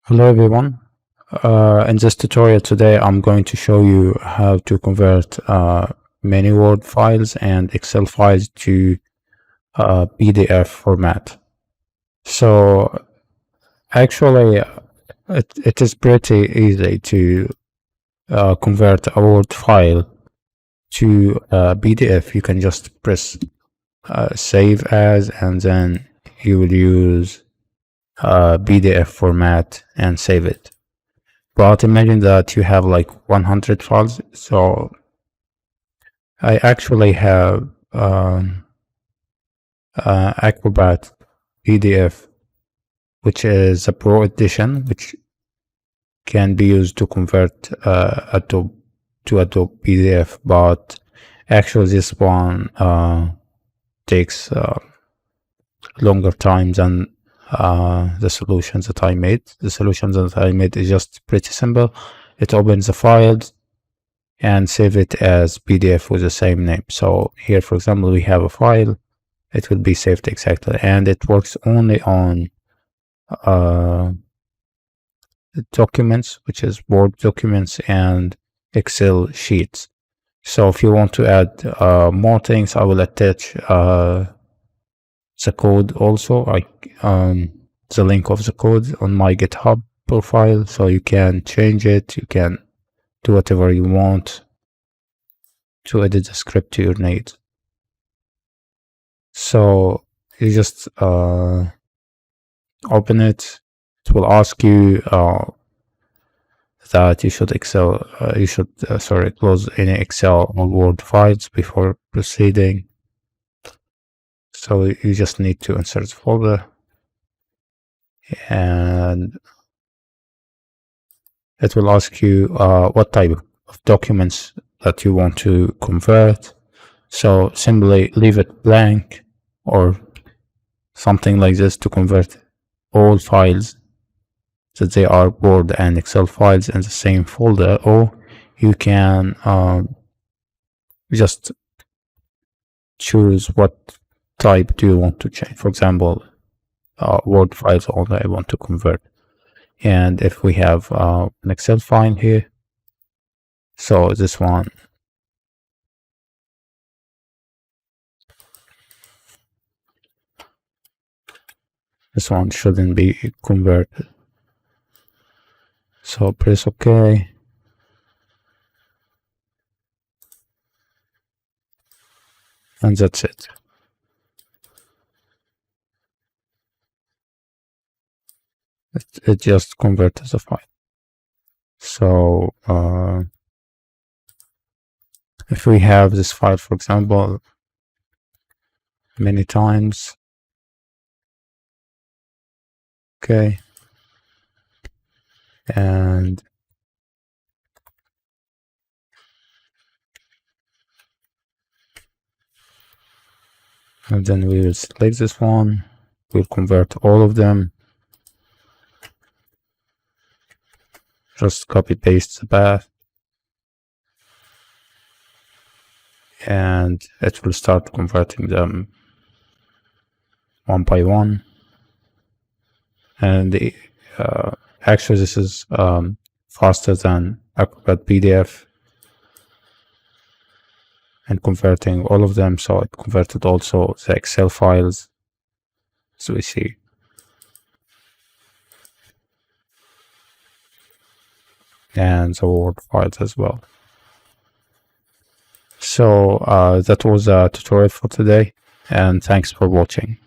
Hello everyone. In this tutorial today, I'm going to show you how to convert many Word files and Excel files to PDF format. So actually, it is pretty easy to convert a Word file to PDF. You can just press save as, and then you will use PDF format and save it. But imagine that you have like 100 files. So I actually have Acrobat PDF, which is a Pro edition, which can be used to convert Adobe to Adobe PDF. But actually, this one takes longer time than the solutions that I made. The solutions that I made is just pretty simple. It opens the files and save it as PDF with the same name. So here, for example, we have a file. It will be saved exactly, and it works only on documents, which is Word documents and Excel sheets. So if you want to add more things, I will attach the code also, the link of the code on my GitHub profile, so you can change it, you can do whatever you want to edit the script to your needs. So you just open it. It will ask you that you should close any Excel or Word files before proceeding. So you just need to insert the folder, and it will ask you what type of documents that you want to convert. So simply leave it blank or something like this to convert all files that they are Word and Excel files in the same folder, or you can just choose what type do you want to change. For example, Word files only I want to convert. And if we have an Excel file here, so this one, shouldn't be converted. So press OK. And that's it. It just converts the file. So if we have this file, for example, many times, okay, and then we will select this one. We'll convert all of them. Just copy paste the path, and it will start converting them one by one. And actually this is faster than Acrobat PDF and converting all of them. So it converted also the Excel files, as we see. And the Word files as well. So that was a tutorial for today, and thanks for watching.